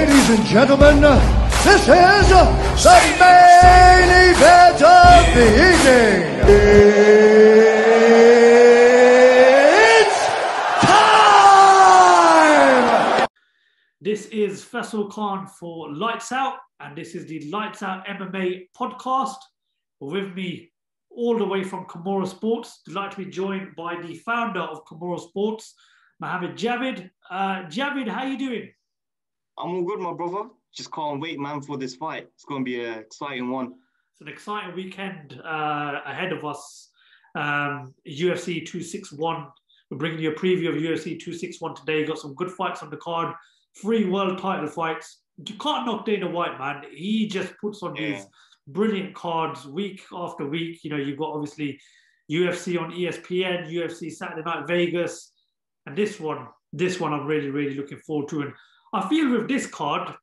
Ladies and gentlemen, this is the main event of the evening. It's time! This is Faisal Khan for Lights Out, and this is the Lights Out MMA Podcast. With me, all the way from Kimura Sports, delighted to be joined by the founder of Kimura Sports, Mohammed Javid. Javid, how you doing? I'm all good, my brother. Just can't wait, man, for this fight. It's going to be an exciting one. It's an exciting weekend ahead of us. UFC 261. We're bringing you a preview of UFC 261 today. Got some good fights on the card. 3 world title fights. You can't knock Dana White, man. He just puts on these brilliant cards week after week. You know, you've got obviously UFC on ESPN, UFC Saturday Night Vegas, and this one I'm really looking forward to. And I feel with this card,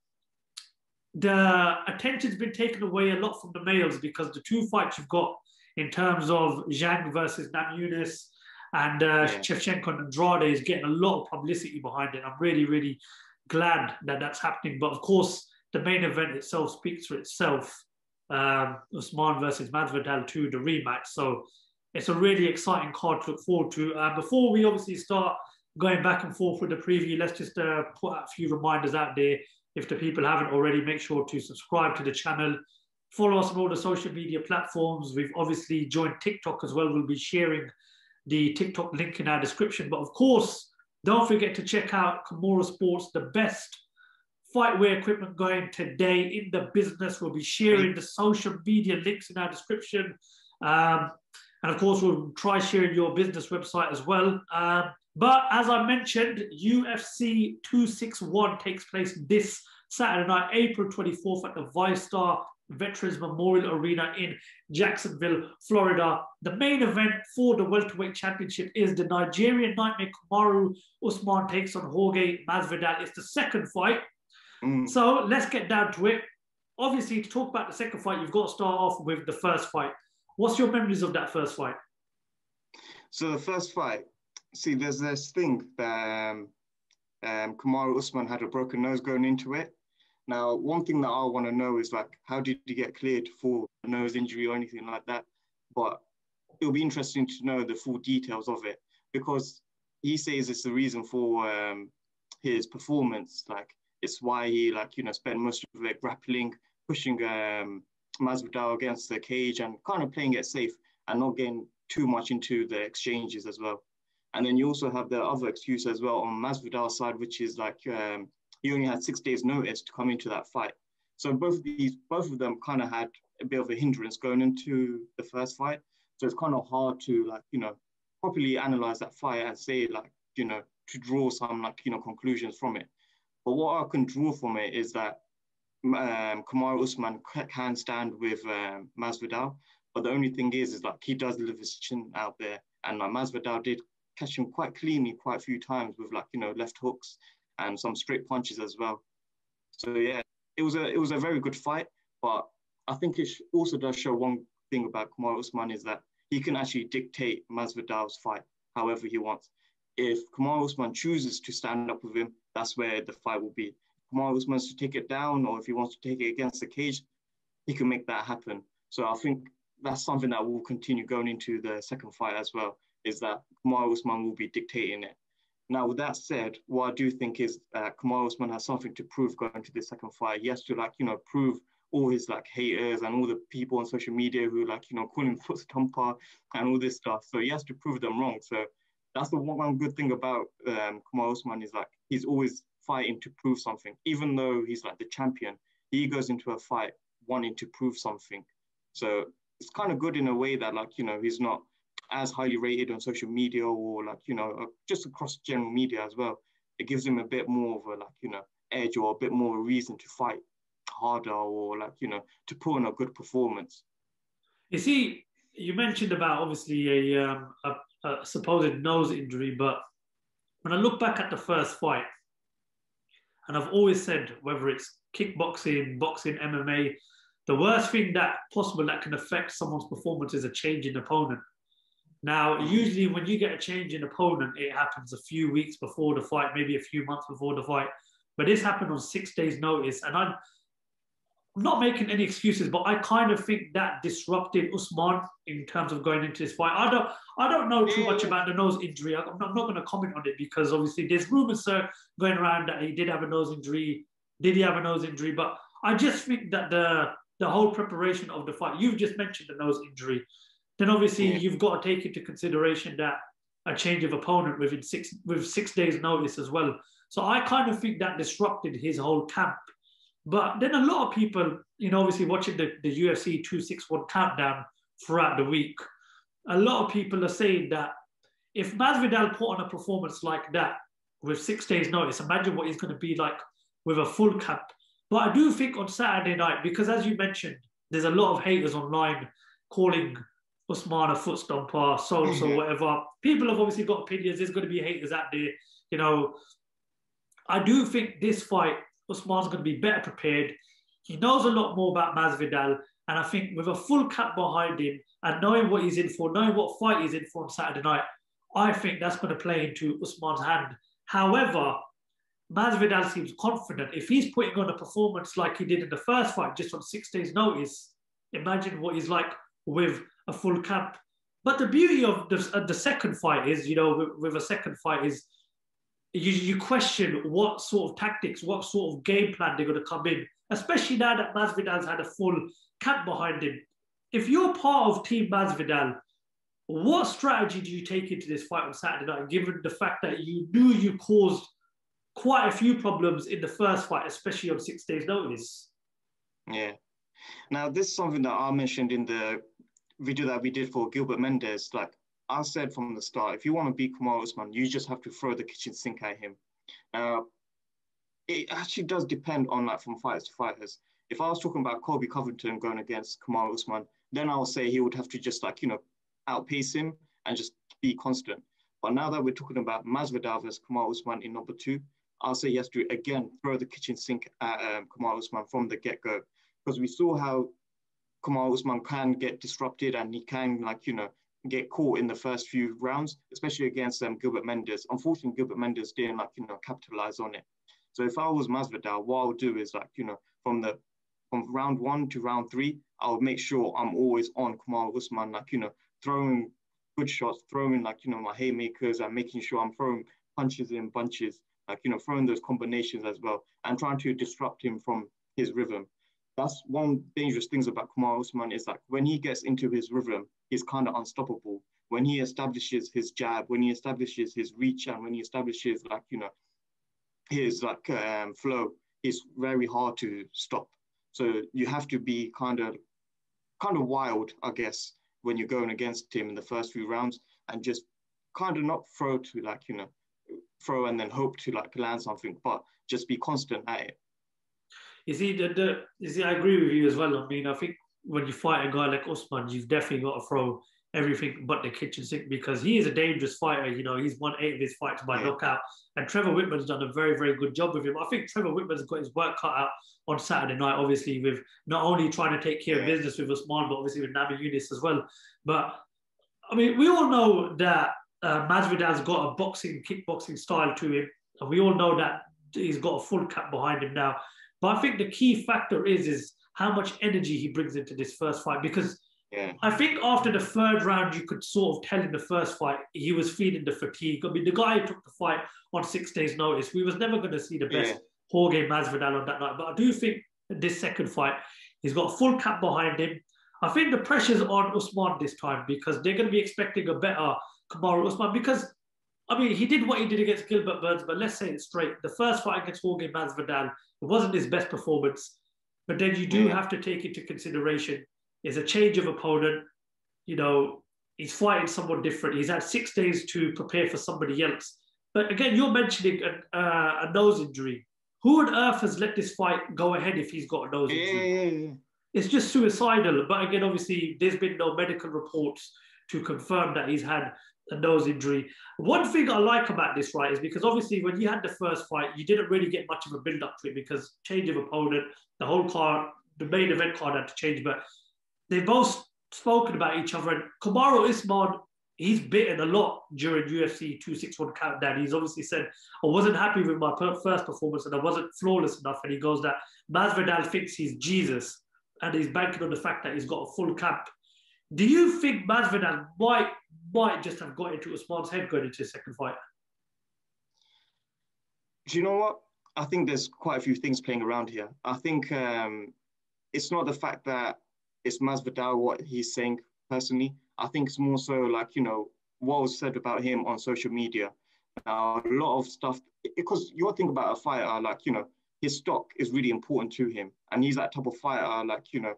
the attention's been taken away a lot from the males because the 2 fights you've got in terms of Zhang versus Namajunas and Shevchenko and Andrade is getting a lot of publicity behind it. I'm really glad that that's happening. But of course, the main event itself speaks for itself. Usman versus Masvidal 2, the rematch. So it's a really exciting card to look forward to. Before we obviously start going back and forth with the preview, let's just put out a few reminders out there. If the people haven't already, make sure to subscribe to the channel. Follow us on all the social media platforms. We've obviously joined TikTok as well. We'll be sharing the TikTok link in our description. But of course, don't forget to check out Kimura Sports, the best fightwear equipment going today in the business. We'll be sharing the social media links in our description. And of course, we'll try sharing your business website as well. But as I mentioned, UFC 261 takes place this Saturday night, April 24th at the VyStar Veterans Memorial Arena in Jacksonville, Florida. The main event for the Welterweight Championship is the Nigerian Nightmare Kamaru Usman takes on Jorge Masvidal. It's the second fight. So let's get down to it. Obviously, to talk about the second fight, you've got to start off with the first fight. What's your memories of that first fight? So the first fight, see, there's this thing that Kamaru Usman had a broken nose going into it. Now, one thing that I want to know is, like, how did he get cleared for a nose injury or anything like that? But it'll be interesting to know the full details of it, because he says it's the reason for his performance. Like, it's why he, like, you know, spent most of it grappling, pushing Masvidal against the cage and kind of playing it safe and not getting too much into the exchanges as well. And then you also have the other excuse as well on Masvidal's side, which is like he only had 6 days notice to come into that fight. So both of them kind of had a bit of a hindrance going into the first fight. So it's kind of hard to, like, you know, properly analyze that fight and say, like, you know, to draw some, like, you know, conclusions from it. But what I can draw from it is that Kamaru Usman can stand with Masvidal. But the only thing is like, he does live his chin out there. And Masvidal did catch him quite cleanly quite a few times with, like, you know, left hooks and some straight punches as well. So yeah, it was a very good fight. But I think it also does show one thing about Kamaru Usman is that he can actually dictate Masvidal's fight however he wants. If Kamaru Usman chooses to stand up with him, that's where the fight will be. If Kamaru Usman wants to take it down, or if he wants to take it against the cage, he can make that happen. So I think that's something that will continue going into the second fight as well, is that Kamaru Usman will be dictating it. Now, with that said, what I do think is that Kamaru Usman has something to prove going to the second fight. He has to, like, you know, prove all his, like, haters and all the people on social media who, like, you know, call him foot stomper and all this stuff. So he has to prove them wrong. So that's the one good thing about Kamaru Usman is, like, he's always fighting to prove something. Even though he's, like, the champion, he goes into a fight wanting to prove something. So it's kind of good in a way that, like, you know, he's not as highly rated on social media or, like, you know, just across general media as well. It gives him a bit more of a, like, you know, edge or a bit more reason to fight harder or, like, you know, to put in a good performance. You see, you mentioned about obviously a supposed nose injury, but when I look back at the first fight, and I've always said, whether it's kickboxing, boxing, MMA, the worst thing that possible that can affect someone's performance is a change in opponent. Now, usually when you get a change in opponent, it happens a few weeks before the fight, maybe a few months before the fight. But this happened on 6 days' notice, and I'm not making any excuses, but I kind of think that disrupted Usman in terms of going into this fight. I don't know too much about the nose injury. I'm not going to comment on it because obviously there's rumors going around that he did have a nose injury. Did he have a nose injury? But I just think that the whole preparation of the fight, you've just mentioned the nose injury, then obviously you've got to take into consideration that a change of opponent with 6 days notice as well. So I kind of think that disrupted his whole camp. But then a lot of people, obviously watching the UFC 261 countdown throughout the week, a lot of people are saying that if Masvidal put on a performance like that with 6 days notice, imagine what he's going to be like with a full camp. But I do think on Saturday night, because as you mentioned, there's a lot of haters online calling Usman a foot stomper, so whatever. People have obviously got opinions. There's going to be haters out there. I do think this fight, Usman's going to be better prepared. He knows a lot more about Masvidal. And I think with a full cap behind him and knowing what he's in for, knowing what fight he's in for on Saturday night, I think that's going to play into Usman's hand. However, Masvidal seems confident. If he's putting on a performance like he did in the first fight, just on 6 days' notice, imagine what he's like with a full camp. But the beauty of the second fight is, with a second fight is you question what sort of tactics, what sort of game plan they're going to come in, especially now that Masvidal's had a full camp behind him. If you're part of Team Masvidal, what strategy do you take into this fight on Saturday night, given the fact that you knew you caused quite a few problems in the first fight, especially on 6 days' notice? Yeah. Now, this is something that I mentioned in the video that we did for Gilbert Melendez. Like I said from the start, if you want to beat Kamaru Usman, you just have to throw the kitchen sink at him. It actually does depend on from fighters to fighters. If I was talking about Colby Covington going against Kamaru Usman, then I would say he would have to just outpace him and just be constant. But now that we're talking about Masvidal versus Kamaru Usman in number 2, I'll say he has to again throw the kitchen sink at Kamaru Usman from the get-go, because we saw how Kamaru Usman can get disrupted and he can get caught in the first few rounds, especially against Gilbert Melendez. Unfortunately, Gilbert Melendez didn't capitalize on it. So if I was Masvidal, what I would do is from round 1 to round 3, I would make sure I'm always on Kamaru Usman, throwing good shots, throwing my haymakers, and making sure I'm throwing punches in bunches, throwing those combinations as well, and trying to disrupt him from his rhythm. That's one dangerous thing about Kamaru Usman is when he gets into his rhythm, he's kind of unstoppable. When he establishes his jab, when he establishes his reach, and when he establishes his flow, it's very hard to stop. So you have to be kind of wild, I guess, when you're going against him in the first few rounds, and just kind of not throw to throw and then hope to land something, but just be constant at it. You see, I agree with you as well. I mean, I think when you fight a guy like Usman, you've definitely got to throw everything but the kitchen sink, because he is a dangerous fighter. He's won 8 of his fights by knockout, and Trevor Whitman's done a very, very good job with him. I think Trevor Whitman's got his work cut out on Saturday night, obviously, with not only trying to take care of business with Usman, but obviously with Namajunas as well. But, I mean, we all know that Masvidal's got a kickboxing style to him, and we all know that he's got a full cap behind him now. But I think the key factor is how much energy he brings into this first fight, because I think after the 3rd round, you could sort of tell in the first fight, he was feeling the fatigue. I mean, the guy who took the fight on 6 days' notice, we was never going to see the best Jorge Masvidal on that night. But I do think this second fight, he's got a full cap behind him. I think the pressure's on Usman this time, because they're going to be expecting a better Kamaru Usman, because, I mean, he did what he did against Gilbert Burns, but let's say it straight. The first fight against Jorge Masvidal, it wasn't his best performance. But then you do have to take into consideration, it's a change of opponent. He's fighting someone different. He's had 6 days to prepare for somebody else. But again, you're mentioning a nose injury. Who on earth has let this fight go ahead if he's got a nose injury? It's just suicidal. But again, obviously, there's been no medical reports to confirm that he's had a nose injury. One thing I like about this fight is because obviously when you had the first fight, you didn't really get much of a build-up to it because change of opponent, the whole card, the main event card had to change. But they've both spoken about each other. And Kamaru Usman he's bitten a lot during UFC 261 countdown. He's obviously said, I wasn't happy with my first performance and I wasn't flawless enough. And he goes that Masvidal thinks he's Jesus and he's banking on the fact that he's got a full camp. Do you think Masvidal might just have got into Usman's head going into his second fight? Do you know what? I think there's quite a few things playing around here. I think it's not the fact that it's Masvidal, what he's saying personally. I think it's more so like, you know, what was said about him on social media. A lot of stuff, because you're thinking about a fighter, like, you know, his stock is really important to him. And he's that type of fighter, like, you know,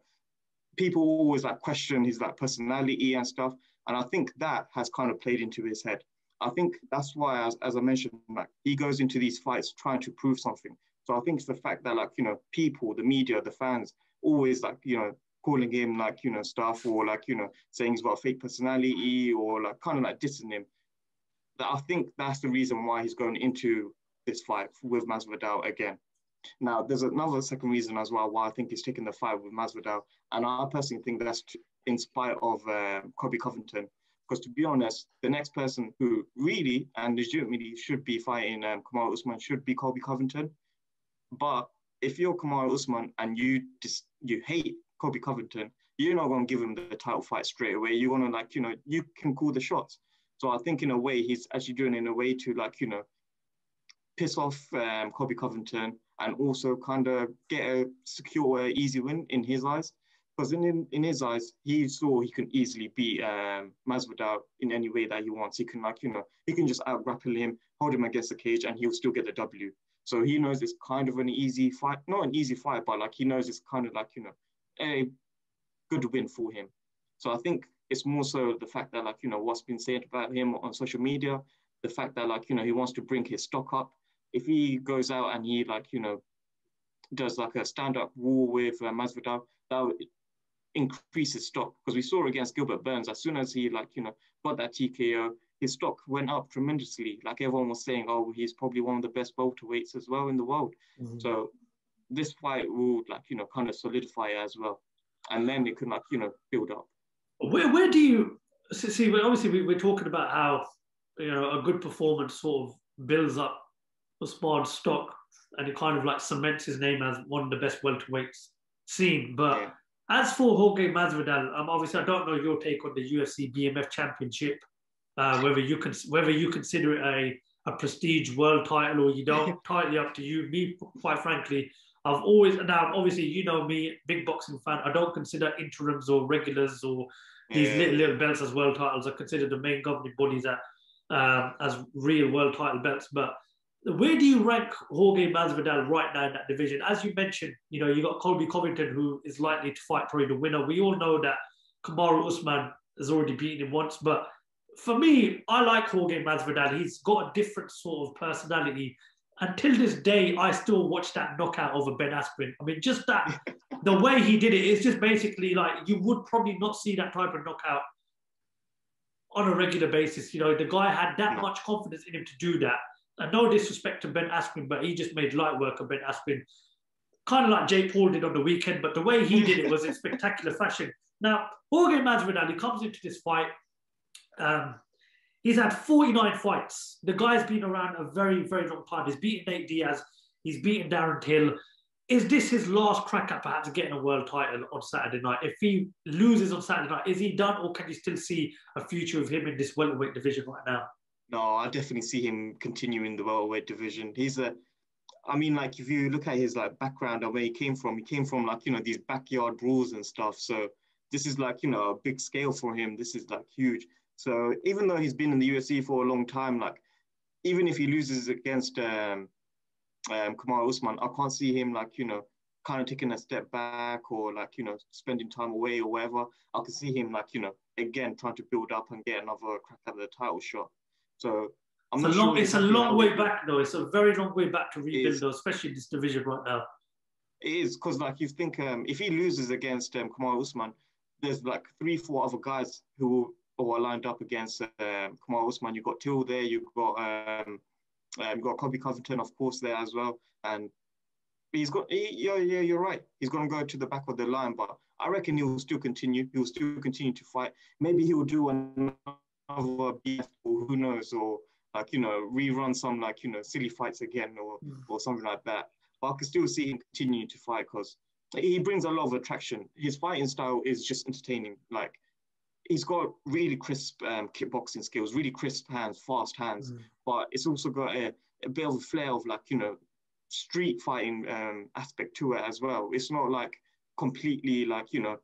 people always like question his like personality and stuff. And I think that has kind of played into his head. I think that's why, as I mentioned, like he goes into these fights trying to prove something. So I think it's the fact that, like, you know, people, the media, the fans, always like, you know, calling him like, you know, stuff, or like, you know, saying he's got a fake personality, or like kind of like dissing him. That I think that's the reason why he's going into this fight with Masvidal again. Now, there's another second reason as well why I think he's taking the fight with Masvidal, and I personally think that's in spite of Colby Covington. Because to be honest, the next person who really and legitimately should be fighting Kamaru Usman should be Colby Covington. But if you're Kamaru Usman and you hate Colby Covington, you're not going to give him the title fight straight away. You're going to, like, you know, you can call the shots. So I think in a way, he's actually doing it in a way to, like, you know, piss off Colby Covington and also kind of get a secure, easy win in his eyes. Because in his eyes, he saw he can easily beat Masvidal in any way that he wants. He can, like, you know, he can just out-grapple him, hold him against the cage, and he'll still get the W. So he knows it's kind of an easy fight. Not an easy fight, but, like, he knows it's kind of like, you know, a good win for him. So I think it's more so the fact that, like, you know, what's been said about him on social media, the fact that, like, you know, he wants to bring his stock up. If he goes out and he, like, you know, does like a stand-up war with Masvidal, that would increase his stock. Because we saw against Gilbert Burns, as soon as he, like, you know, got that TKO, his stock went up tremendously. Like, everyone was saying, oh, he's probably one of the best welterweights as well in the world. Mm-hmm. So this fight will, like, you know, kind of solidify it as well. And then it can, like, you know, build up. Where do you see? Obviously, we're talking about how, you know, a good performance sort of builds up Usman's stock, and it kind of like cements his name as one of the best welterweights seen. But as for Jorge Masvidal, obviously I don't know your take on the UFC BMF Championship, whether you consider it a prestige world title or you don't. Entirely up to you. Me, quite frankly, I've always, now obviously you know me, big boxing fan. I don't consider interims or regulars or these little belts as world titles. I consider the main governing bodies as real world title belts. But where do you rank Jorge Masvidal right now in that division? As you mentioned, you know, you got Colby Covington, who is likely to fight probably the winner. We all know that Kamaru Usman has already beaten him once. But for me, I like Jorge Masvidal. He's got a different sort of personality. Until this day, I still watch that knockout over Ben Askren. I mean, just that, the way he did it is just basically like, you would probably not see that type of knockout on a regular basis. You know, the guy had that much confidence in him to do that. And no disrespect to Ben Askren, but he just made light work of Ben Askren. Kind of like Jake Paul did on the weekend, but the way he did it was in spectacular fashion. Now, Jorge Masvidal, he comes into this fight. He's had 49 fights. The guy's been around a very, very long time. He's beaten Nate Diaz. He's beaten Darren Till. Is this his last crack at perhaps getting a world title on Saturday night? If he loses on Saturday night, is he done, or can you still see a future of him in this welterweight division right now? No, I definitely see him continuing the welterweight division. I mean, like, if you look at his, like, background and where he came from, like, you know, these backyard brawls and stuff. So this is, like, you know, a big scale for him. This is, like, huge. So even though he's been in the UFC for a long time, like, even if he loses against Kamaru Usman, I can't see him, like, you know, kind of taking a step back or, like, you know, spending time away or whatever. I can see him, like, you know, again, trying to build up and get another crack at the title shot. So it's a long way back, though. It's a very long way back to rebuild, though, especially in this division right now. It is, because, like, you think if he loses against Kamaru Usman, there's, like, 3-4 other guys who are lined up against Kamaru Usman. You've got Till there, you've got Colby Covington, of course, there as well. And you're right. He's going to go to the back of the line, but I reckon he will still continue. He will still continue to fight. Maybe he will do another another BF or who knows, or like, you know, rerun some like, you know, silly fights again or something like that. But I can still see him continue to fight because he brings a lot of attraction. His fighting style is just entertaining. Like, he's got really crisp kickboxing skills, really crisp hands, fast hands, but it's also got a bit of a flair of like, you know, street fighting aspect to it as well. It's not like completely like, you know,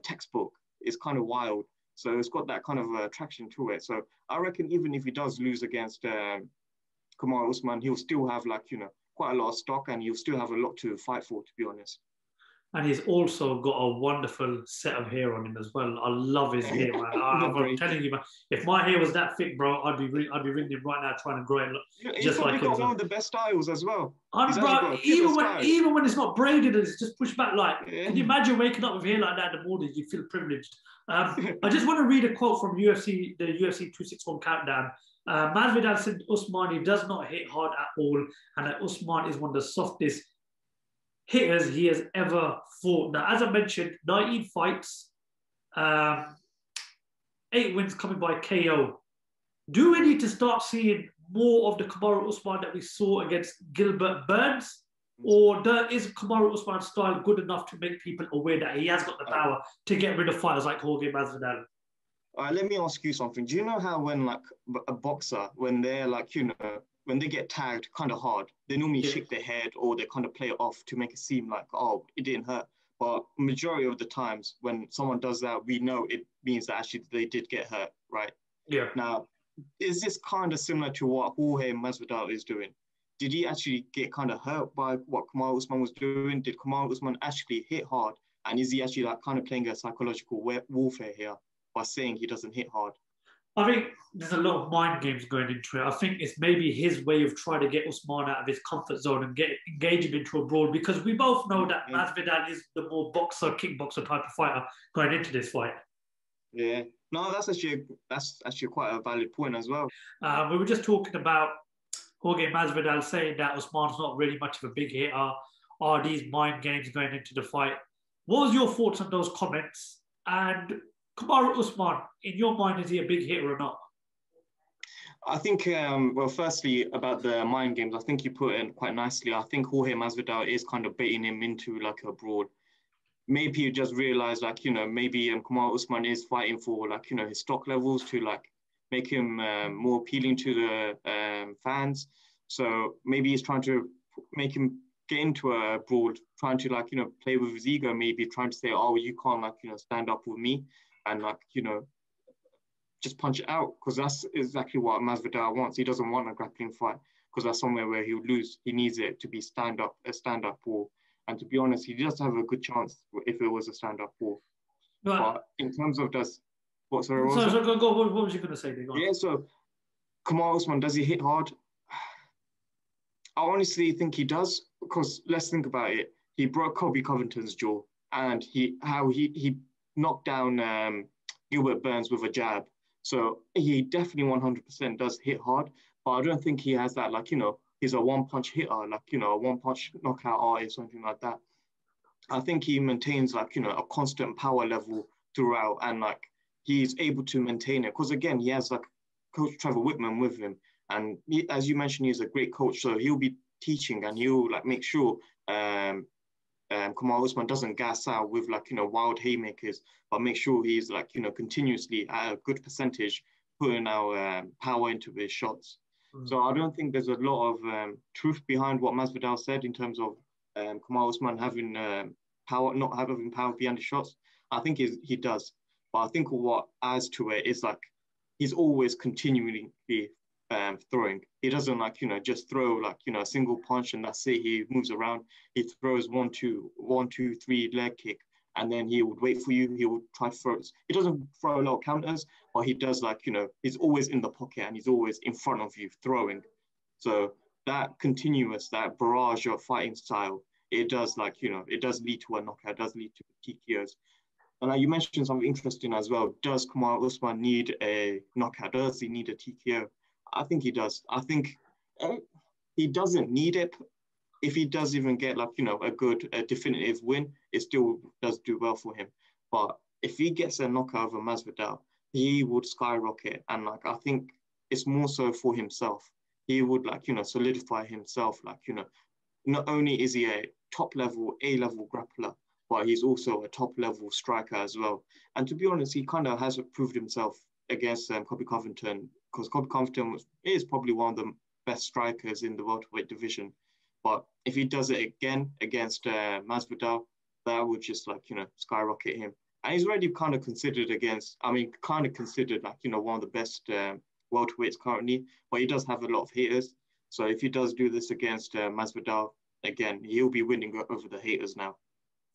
textbook. It's kind of wild. So it's got that kind of attraction to it. So I reckon even if he does lose against Kamaru Usman, he'll still have like, you know, quite a lot of stock and he'll still have a lot to fight for, to be honest. And he's also got a wonderful set of hair on him as well. I love his hair, man. I'm telling you, man, if my hair was that thick, bro, I'd be ringing him right now trying to grow it. He's probably got one of the best styles as well. Bro, even when it's not braided, it's just pushed back. Like, can you imagine waking up with hair like that in the morning? You feel privileged. I just want to read a quote from the UFC 261 countdown. Masvidal said Usman does not hit hard at all, and that Usman is one of the softest hitters he has ever fought. Now, as I mentioned, 19 fights, 8 wins coming by KO. Do we need to start seeing more of the Kamaru Usman that we saw against Gilbert Burns? Or is Kamaru Usman's style good enough to make people aware that he has got the power to get rid of fighters like Jorge Masvidal? Let me ask you something. Do you know how when like a boxer, when they're like, you know, when they get tagged kind of hard, they normally shake their head or they kind of play it off to make it seem like, oh, it didn't hurt. But majority of the times when someone does that, we know it means that actually they did get hurt, right? Yeah. Now, is this kind of similar to what Jorge Masvidal is doing? Did he actually get kind of hurt by what Kamaru Usman was doing? Did Kamaru Usman actually hit hard? And is he actually like kind of playing a psychological warfare here by saying he doesn't hit hard? I think there's a lot of mind games going into it. I think it's maybe his way of trying to get Usman out of his comfort zone and engage him into a brawl, because we both know that Masvidal is the more boxer, kickboxer type of fighter going into this fight. Yeah, no, that's actually quite a valid point as well. We were just talking about Jorge Masvidal saying that Usman's not really much of a big hitter. Are these mind games going into the fight? What was your thoughts on those comments? And Kamaru Usman, in your mind, is he a big hitter or not? I think, well, firstly, about the mind games, I think you put it quite nicely. I think Jorge Masvidal is kind of baiting him into like a brawl. Maybe you just realize, like, you know, maybe Kamaru Usman is fighting for, like, you know, his stock levels to, like, make him more appealing to the fans. So maybe he's trying to make him get into a brawl, trying to, like, you know, play with his ego, maybe trying to say, oh, you can't, like, you know, stand up with me and, like, you know, just punch it out, because that's exactly what Masvidal wants. He doesn't want a grappling fight because that's somewhere where he would lose. He needs it to be a stand-up war. And to be honest, he does have a good chance if it was a stand-up war. Right. But in terms of what was you going to say? Yeah, so Kamaru Usman, does he hit hard? I honestly think he does, because let's think about it. He broke Kobe Covington's jaw, and he knocked down Gilbert Burns with a jab. So he definitely 100% does hit hard, but I don't think he has that, like, you know, he's a one-punch hitter, like, you know, a one-punch knockout artist, something like that. I think he maintains, like, you know, a constant power level throughout, and, like, he's able to maintain it. Because, again, he has, like, Coach Trevor Whitman with him. And he, as you mentioned, he's a great coach, so he'll be teaching and he'll, like, make sure Kamaru Usman doesn't gas out with, like, you know, wild haymakers, but make sure he's, like, you know, continuously at a good percentage putting out power into his shots. So I don't think there's a lot of truth behind what Masvidal said in terms of Kamaru Usman having power, not having power behind the shots. I think he does. But I think what adds to it is, like, he's always continually throwing. He doesn't, like, you know, just throw, like, you know, a single punch and that's it. He moves around. He throws 1, 2, 1, 2, 3 leg kick, and then he would wait for you. He would try to throw. He doesn't throw a lot of counters, but he does, like, you know, he's always in the pocket and he's always in front of you throwing. So that continuous, that barrage of fighting style, it does, like, you know, it does lead to a knockout, it does lead to TKOs. And you mentioned something interesting as well. Does Kamaru Usman need a knockout? Does he need a TKO? I think he does. I think he doesn't need it. If he does even get, like, you know, a definitive win, it still does do well for him. But if he gets a knockout over Masvidal, he would skyrocket. And like, I think it's more so for himself. He would like, solidify himself. Like, not only is he a top level, A-level grappler, but he's also a top level striker as well. And to be honest, he kind of has proved himself against Colby Covington, because Colby Covington is probably one of the best strikers in the welterweight division. But if he does it again against Masvidal, that would just like, skyrocket him. And he's already kind of considered like, one of the best welterweights currently, but he does have a lot of haters. So if he does do this against Masvidal, again, he'll be winning over the haters now.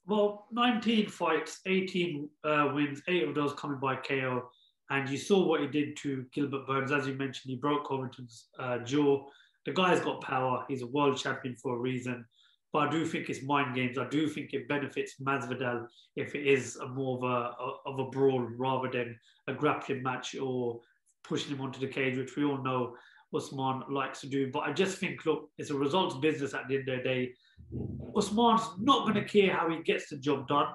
Well, 19 fights, 18 wins, 8 of those coming by KO. And you saw what he did to Gilbert Burns. As you mentioned, he broke Covington's jaw. The guy's got power. He's a world champion for a reason. But I do think it's mind games. I do think it benefits Masvidal if it is a more of a brawl rather than a grappling match or pushing him onto the cage, which we all know Usman likes to do. But I just think, look, it's a results business at the end of the day. Usman's not going to care how he gets the job done.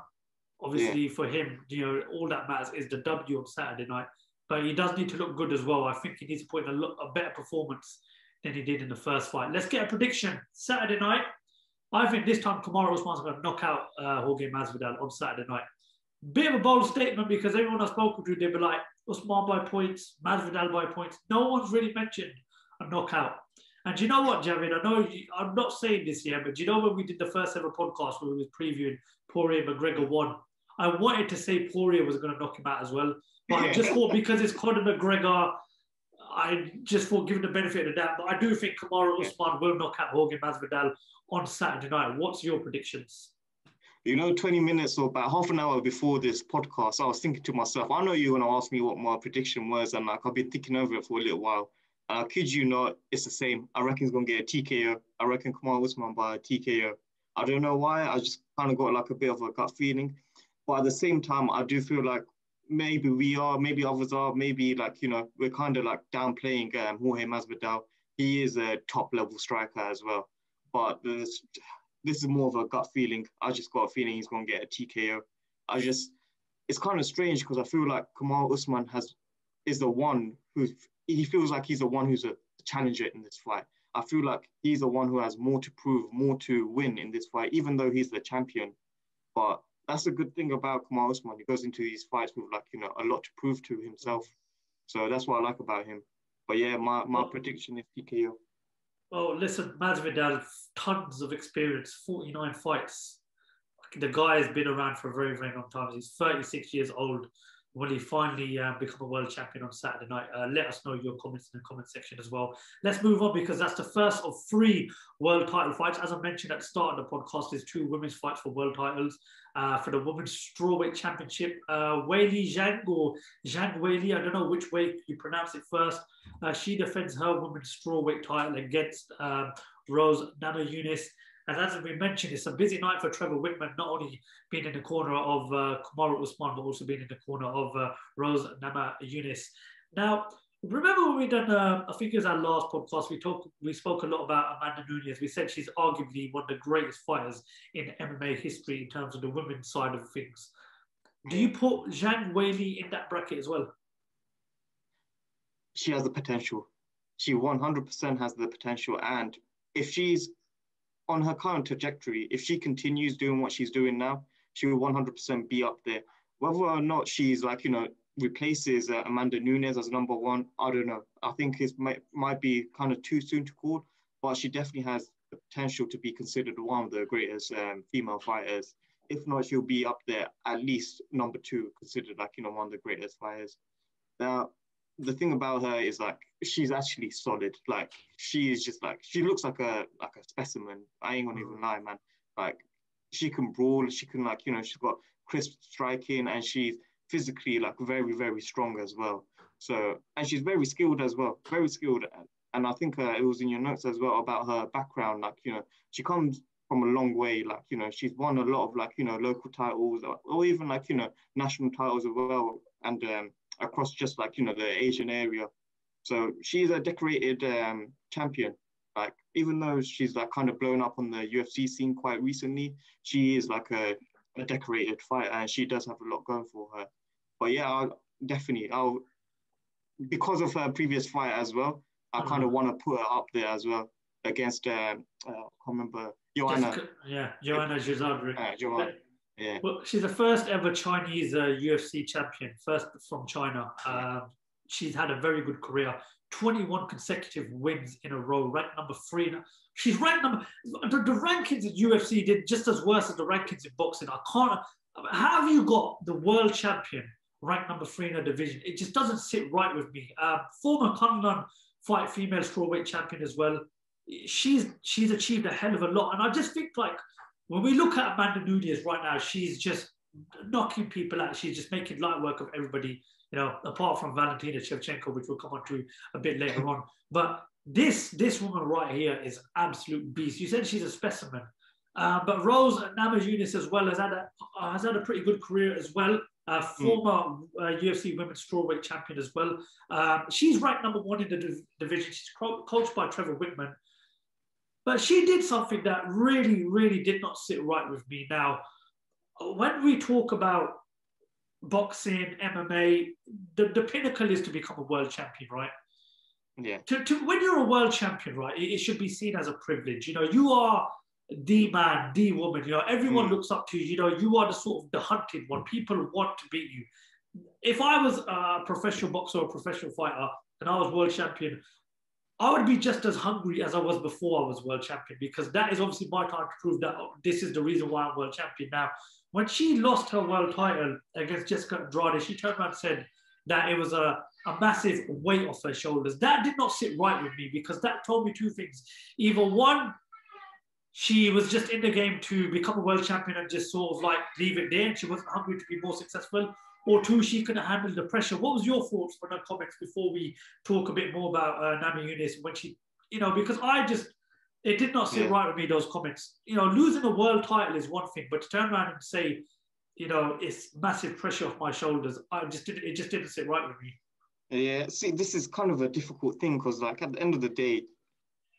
Obviously, for him, all that matters is the W on Saturday night. But he does need to look good as well. I think he needs to put in a better performance than he did in the first fight. Let's get a prediction. Saturday night, I think this time Kamaru Usman's going to knock out Jorge Masvidal on Saturday night. Bit of a bold statement because everyone I've spoken to, they'll be like, Usman by points, Masvidal by points. No one's really mentioned a knockout. And do you know what, Javid? I know I'm not saying this yet, but do you know when we did the first ever podcast where we was previewing Poirier McGregor 1? I wanted to say Poirier was going to knock him out as well. But I just thought because it's Conor McGregor, I just thought given the benefit of the doubt. But I do think Kamaru Usman will knock out Jorge Masvidal on Saturday night. What's your predictions? 20 minutes or about half an hour before this podcast, I was thinking to myself, I know you're going to ask me what my prediction was, and like I've been thinking over it for a little while. Kid you not, it's the same. I reckon he's going to get a TKO. I reckon Kamaru Usman by a TKO. I don't know why. I just kind of got like a bit of a gut feeling. But at the same time, I do feel like maybe we are, maybe others are, maybe like, we're kind of like downplaying Jorge Masvidal. He is a top level striker as well. But this is more of a gut feeling. I just got a feeling he's going to get a TKO. It's kind of strange because I feel like Kamaru Usman is the one he feels like he's the one who's a challenger in this fight. I feel like he's the one who has more to prove, more to win in this fight, even though he's the champion. But that's a good thing about Kamaru Usman. He goes into these fights with like, a lot to prove to himself. So that's what I like about him. But yeah, my prediction is TKO. Oh, listen, Masvidal, tons of experience, 49 fights. The guy has been around for a very, very long time. He's 36 years old. Will he finally become a world champion on Saturday night? Let us know your comments in the comment section as well. Let's move on because that's the first of 3 world title fights. As I mentioned at the start of the podcast, there's 2 women's fights for world titles. For the women's strawweight championship, Weili Zhang or Zhang Weili, I don't know which way you pronounce it first. She defends her women's strawweight title against Rose Namajunas. And as we mentioned, it's a busy night for Trevor Whitman, not only being in the corner of Kamaru Usman, but also being in the corner of Rose Namajunas. Now, remember when we done, I think it was our last podcast, we spoke a lot about Amanda Nunes. We said she's arguably one of the greatest fighters in MMA history in terms of the women's side of things. Do you put Zhang Weili in that bracket as well? She has the potential. She 100% has the potential. And if she's on her current trajectory, if she continues doing what she's doing now, she will 100% be up there. Whether or not she's like, replaces Amanda Nunes as number 1, I don't know. I think it might be kind of too soon to call, but she definitely has the potential to be considered one of the greatest female fighters. If not, she'll be up there, at least number 2, considered like, one of the greatest fighters. Now, the thing about her is like she's actually solid. Like she is just like she looks like a specimen. I ain't gonna even lie, man. Like she can brawl, she can like she's got crisp striking, and she's physically like very, very strong as well. So and she's very skilled as well, very skilled. And I think it was in your notes as well about her background. Like she comes from a long way. Like she's won a lot of like local titles or even like national titles as well. And across just like the Asian area, so she's a decorated champion. Like even though she's like kind of blown up on the UFC scene quite recently, she is like a decorated fighter, and she does have a lot going for her. But yeah, definitely. Because of her previous fight as well, I kind of want to put her up there as well against, I can't remember, Joanna. Joanna Jezadri. Joanna. Yeah. Well, she's the first ever Chinese UFC champion, first from China. She's had a very good career. 21 consecutive wins in a row, ranked number 3. She's ranked number... The rankings at UFC did just as worse as the rankings in boxing. How have you got the world champion ranked number 3 in a division? It just doesn't sit right with me. Former Kunlun fight female strawweight champion as well. She's achieved a hell of a lot. And I just think, like, when we look at Amanda Nunes right now, she's just knocking people out. She's just making light work of everybody, you know, apart from Valentina Shevchenko, which we'll come on to a bit later on. But this woman right here is an absolute beast. You said she's a specimen. But Rose Namajunas as well has had a pretty good career as well. Former UFC women's strawweight champion as well. She's ranked number 1 in the division. She's coached by Trevor Whitman. But she did something that really, really did not sit right with me. Now, when we talk about boxing, MMA, the pinnacle is to become a world champion, right? Yeah. When you're a world champion, right, it should be seen as a privilege. You know, you are the man, the woman. You know, everyone looks up to you. You know, you are the sort of the hunted one. People want to beat you. If I was a professional boxer or a professional fighter and I was world champion, I would be just as hungry as I was before I was world champion, because that is obviously my time to prove that this is the reason why I'm world champion. Now, when she lost her world title against Jessica Andrade, she turned around and said that it was a massive weight off her shoulders. That did not sit right with me, because that told me 2 things. Either one, she was just in the game to become a world champion and just sort of like leave it there, and she wasn't hungry to be more successful. Or 2, she couldn't handle the pressure. What was your thoughts on her comments before we talk a bit more about Namajunas when she, you know, because it did not sit right with me, those comments. You know, losing a world title is one thing, but to turn around and say, you know, it's massive pressure off my shoulders, it just didn't sit right with me. Yeah, see, this is kind of a difficult thing, because, like, at the end of the day,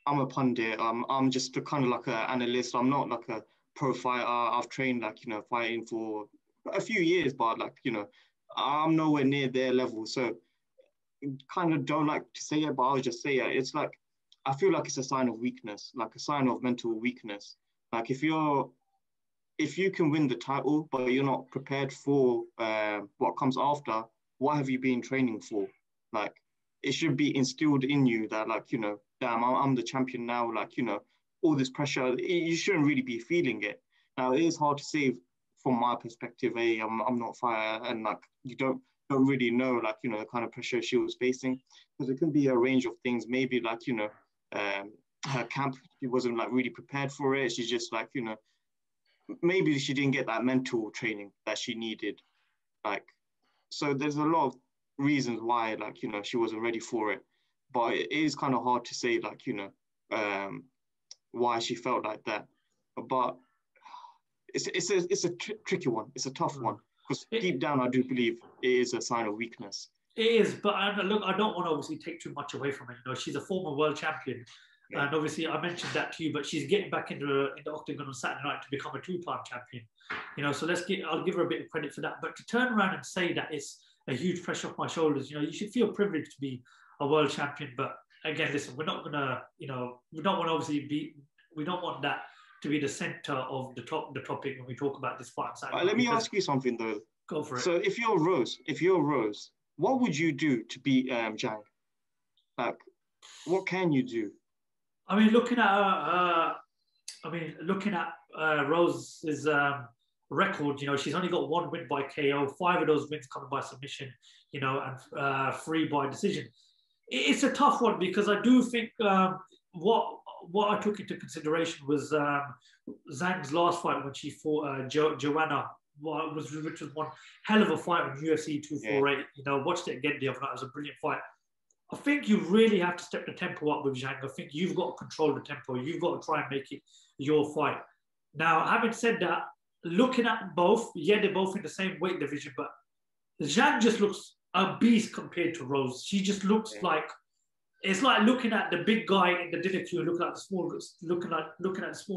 I'm a pundit. I'm just kind of like an analyst. I'm not like a pro fighter. I've trained, like, you know, fighting for a few years, but, like, you know, I'm nowhere near their level. So kind of don't like to say it, but I'll just say it. It's like, I feel like it's a sign of weakness, like a sign of mental weakness. Like, if you can win the title, but you're not prepared for what comes after, what have you been training for? Like, it should be instilled in you that, like, you know, damn, I'm the champion now. Like, you know, all this pressure, you shouldn't really be feeling it. Now, it is hard to say from my perspective. I'm not fighter, and, like, you don't really know, like, you know, the kind of pressure she was facing, because it can be a range of things. Maybe, like, you know, her camp, she wasn't, like, really prepared for it. She's just, like, you know, maybe she didn't get that mental training that she needed. Like, so there's a lot of reasons why, like, you know, she wasn't ready for it. But it is kind of hard to say, like, you know, why she felt like that. But it's a tricky one. It's a tough one, because deep down, I do believe it is a sign of weakness. It is, but look, I don't want to obviously take too much away from it. You know, she's a former world champion, and obviously I mentioned that to you. But she's getting back in the octagon on Saturday night to become a 2-time champion. You know, so I'll give her a bit of credit for that. But to turn around and say that it's a huge pressure off my shoulders, you know, you should feel privileged to be a world champion. But again, listen, we're not gonna, you know, we don't want that to be the center of the topic when we talk about this fight. Let me ask you something though. Go for it. So if you're Rose, what would you do to beat Zhang? Like, what can you do? I mean, looking at Rose's record, you know, she's only got 1 win by KO, 5 of those wins coming by submission, you know, and 3 by decision. It's a tough one, because I do think what I took into consideration was Zhang's last fight when she fought Joanna, which was one hell of a fight on UFC 248. Yeah. You know, watched it again the other night. It was a brilliant fight. I think you really have to step the tempo up with Zhang. I think you've got to control the tempo. You've got to try and make it your fight. Now, having said that, looking at both, they're both in the same weight division, but Zhang just looks a beast compared to Rose. She just looks like, it's like looking at the big guy in the dinner queue, looking at the small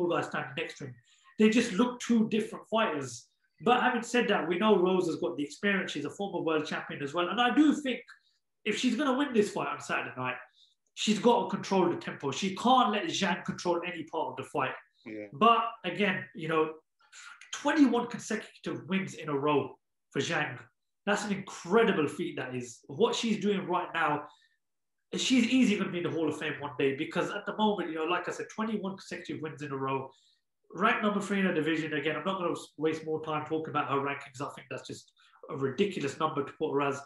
guy standing next to him. They just look 2 different fighters. But having said that, we know Rose has got the experience. She's a former world champion as well. And I do think if she's going to win this fight on Saturday night, she's got to control the tempo. She can't let Zhang control any part of the fight. Yeah. But again, 21 consecutive wins in a row for Zhang. That's an incredible feat, that is. What she's doing right now, she's easily going to be in the Hall of Fame one day, because at the moment, like I said, 21 consecutive wins in a row. Ranked number 3 in her division. Again, I'm not going to waste more time talking about her rankings. I think that's just a ridiculous number to put her as.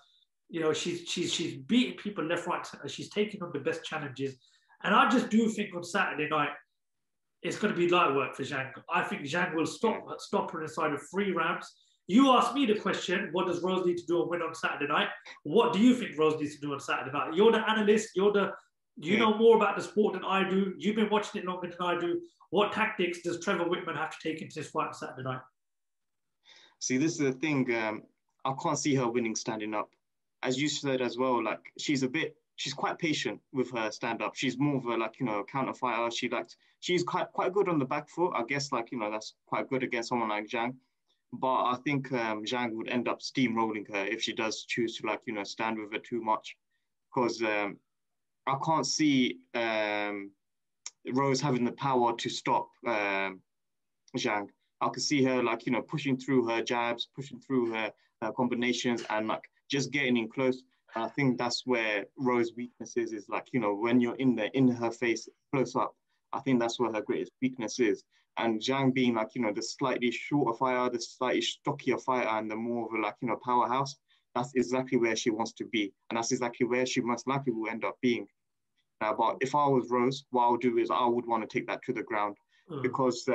She's beating people left, right, center. She's taking on the best challenges. And I just do think on Saturday night, it's going to be light work for Zhang. I think Zhang will stop her inside of 3 rounds. You asked me the question, what does Rose need to do and win on Saturday night? What do you think Rose needs to do on Saturday night? You're the analyst. You know more about the sport than I do. You've been watching it longer than I do. What tactics does Trevor Whitman have to take into this fight on Saturday night? See, this is the thing. I can't see her winning standing up. As you said as well, like she's quite patient with her stand up. She's more of a counter fighter. She's quite good on the back foot. I guess that's quite good against someone like Zhang. But I think Zhang would end up steamrolling her if she does choose to stand with her too much, because I can't see Rose having the power to stop Zhang. I could see her pushing through her jabs, pushing through her combinations, and just getting in close. And I think that's where Rose's weakness is when you're in her face close up. I think that's where her greatest weakness is. And Zhang being the slightly shorter fighter, the slightly stockier fighter, and the more of a powerhouse, that's exactly where she wants to be. And that's exactly where she most likely will end up being. But if I was Rose, what I would do is I would want to take that to the ground, because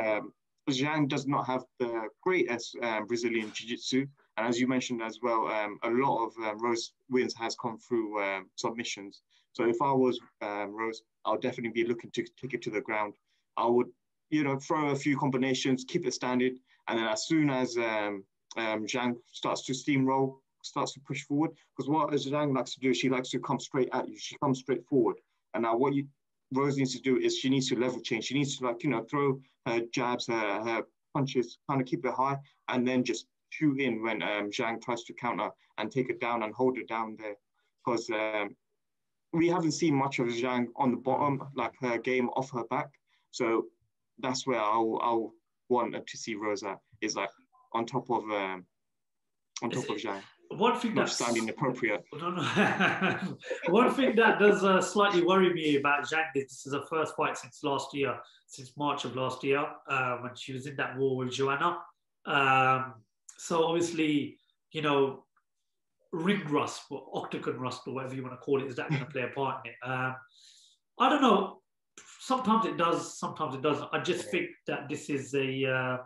Zhang does not have the greatest Brazilian jiu-jitsu. And as you mentioned as well, a lot of Rose wins has come through submissions. So if I was Rose, I'll definitely be looking to take it to the ground. I would, throw a few combinations, keep it standard. And then as soon as Zhang starts to steamroll, starts to push forward, because what Zhang likes to do, she likes to come straight at you. She comes straight forward. And now what Rose needs to do is she needs to level change. She needs to throw her jabs, her punches, kind of keep it high, and then just shoot in when Zhang tries to counter and take it down and hold it down there. Because we haven't seen much of Zhang on the bottom, her game off her back. So that's where I'll want to see Rose at, is on top of Zhang. One thing that's sounding appropriate. One thing that does slightly worry me about Zhang is this is her first fight since March of last year, when she was in that war with Joanna. So obviously, ring rust or octagon rust or whatever you want to call it, is that going to play a part in it? I don't know. Sometimes it does, sometimes it doesn't. I just think that this is a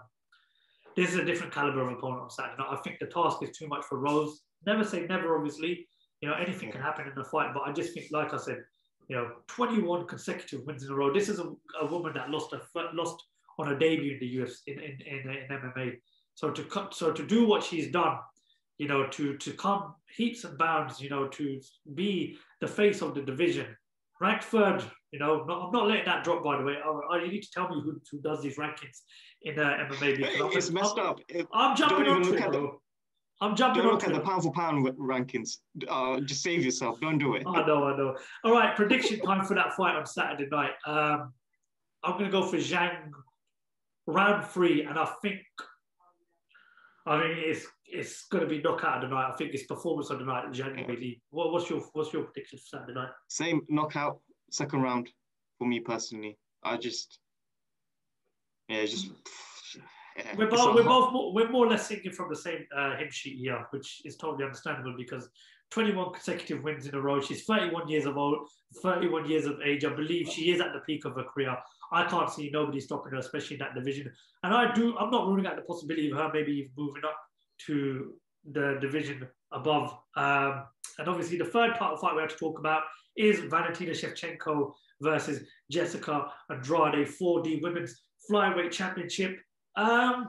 different caliber of opponent on Saturday night. I think the task is too much for Rose. Never say never, obviously. Anything can happen in the fight, but I just think, like I said, 21 consecutive wins in a row. This is a woman that lost on her debut in the UFC in MMA. So to do what she's done, to come heaps and bounds, to be the face of the division, ranked 3rd. I'm not letting that drop, by the way. You need to tell me who does these rankings in MMA, because it's messed up. I'm jumping onto it, bro. I'm jumping Don't onto look it. at the pound for pound rankings. Just save yourself. Don't do it. I know. All right, prediction time for that fight on Saturday night. I'm going to go for Zhang round 3, and it's going to be knockout of the night. I think it's performance of the night. Zhang really. What's your prediction for Saturday night? Same knockout, 2nd round for me personally. We're more or less singing from the same hymn sheet here, which is totally understandable, because 21 consecutive wins in a row. She's 31 years of age. I believe she is at the peak of her career. I can't see nobody stopping her, especially in that division. And I'm not ruling out the possibility of her maybe even moving up to the division above. And obviously the 3rd part of the fight we have to talk about is Valentina Shevchenko versus Jessica Andrade, 4D Women's Flyweight Championship. I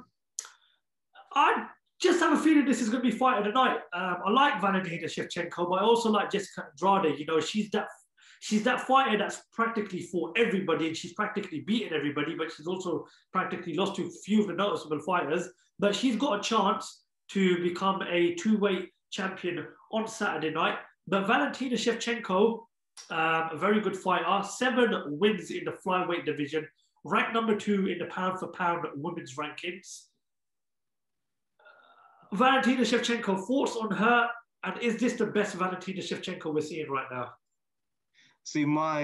just have a feeling this is going to be fight of the night. I like Valentina Shevchenko, but I also like Jessica Andrade. She's that fighter that's practically fought everybody, and she's practically beaten everybody, but she's also practically lost to a few of the noticeable fighters. but she's got a chance to become a two-weight champion on Saturday night. But Valentina Shevchenko, a very good fighter, 7 wins in the flyweight division, ranked number 2 in the pound-for-pound women's rankings. Valentina Shevchenko, thoughts on her, and is this the best Valentina Shevchenko we're seeing right now? See, my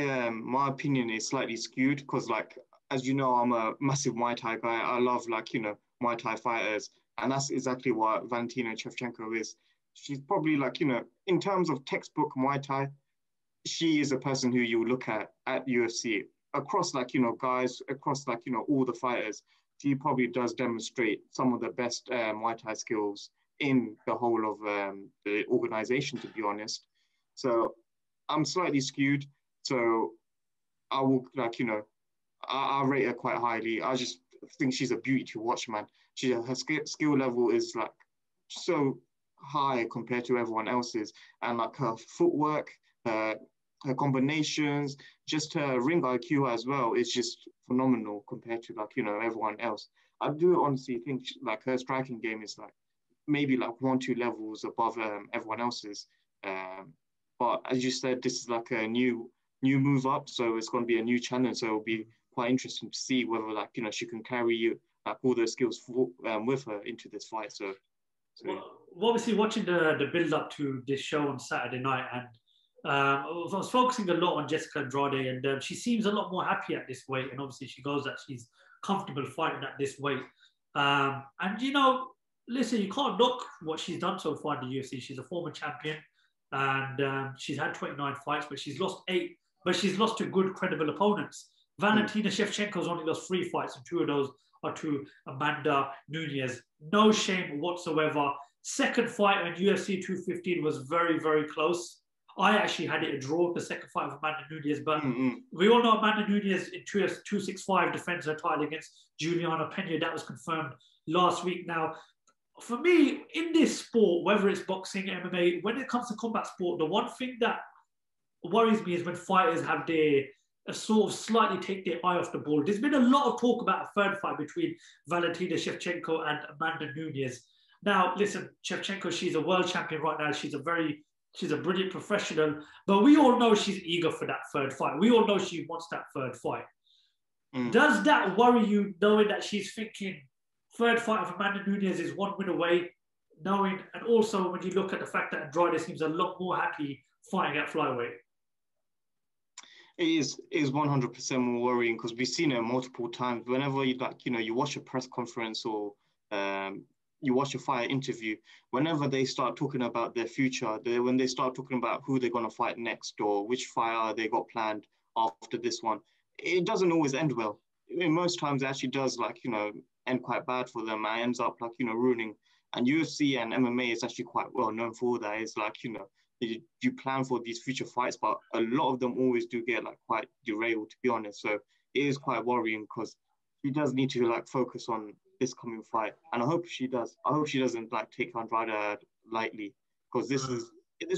opinion is slightly skewed because, like, as you know, I'm a massive Muay Thai guy. I love, like, you know, Muay Thai fighters, and that's exactly what Valentina Shevchenko is. She's probably, like, you know, in terms of textbook Muay Thai, she is a person who you look at UFC across, like, you know, guys, across, like, you know, all the fighters. She probably does demonstrate some of the best Muay Thai skills in the whole of the organization, to be honest. So I'm slightly skewed. So I will, like, you know, I rate her quite highly. I just think she's a beauty to watch, man. Her skill level is, like, so high compared to everyone else's. And, like, her footwork, her combinations, just her ring IQ as well is just phenomenal compared to, like, you know, everyone else. I do honestly think, like, her striking game is, like, maybe like 1-2 levels above everyone else's. But as you said, this is like a new move up, so it's going to be a new challenge. So it'll be quite interesting to see whether, like, you know, she can carry like all those skills with her into this fight. So well, obviously watching the build up to this show on Saturday night, and I was focusing a lot on Jessica Andrade, and she seems a lot more happy at this weight, and obviously she goes that she's comfortable fighting at this weight. And, you know, listen, you can't knock what she's done so far in the UFC. She's a former champion, and she's had 29 fights, but she's lost 8. But she's lost to good, credible opponents. Valentina Shevchenko's only lost 3 fights, and 2 of those are to Amanda Nunes. No shame whatsoever. Second fight in UFC 215 was very, very close. I actually had it a draw, the second fight of Amanda Nunes, but we all know Amanda Nunes in 265 defends her title against Juliana Pena. That was confirmed last week. Now, for me, in this sport, whether it's boxing, MMA, when it comes to combat sport, the one thing that worries me is when fighters have their sort of slightly take their eye off the ball. There's been a lot of talk about a third fight between Valentina Shevchenko and Amanda Nunes. Now, listen, Shevchenko, she's a world champion right now. She's a brilliant professional, but we all know she's eager for that third fight. We all know she wants that third fight. Does that worry you, knowing that she's thinking third fight of Amanda Nunes is 1 win away, knowing, and also when you look at the fact that Andrade seems a lot more happy fighting at flyweight? It is 100% more worrying because we've seen it multiple times. Whenever you, like, you know, you watch a press conference or you watch a fighter interview, whenever they start talking about their future, when they start talking about who they're going to fight next or which fighter they got planned after this one, it doesn't always end well. I mean, most times it actually does, like, you know, end quite bad for them. It ends up, like, you know, ruining. And UFC and MMA is actually quite well known for that. It's like, you know, you plan for these future fights, but a lot of them always do get, like, quite derailed, to be honest. So it is quite worrying because she does need to, like, focus on this coming fight, and I hope she does. I hope she doesn't, like, take Andrade lightly because this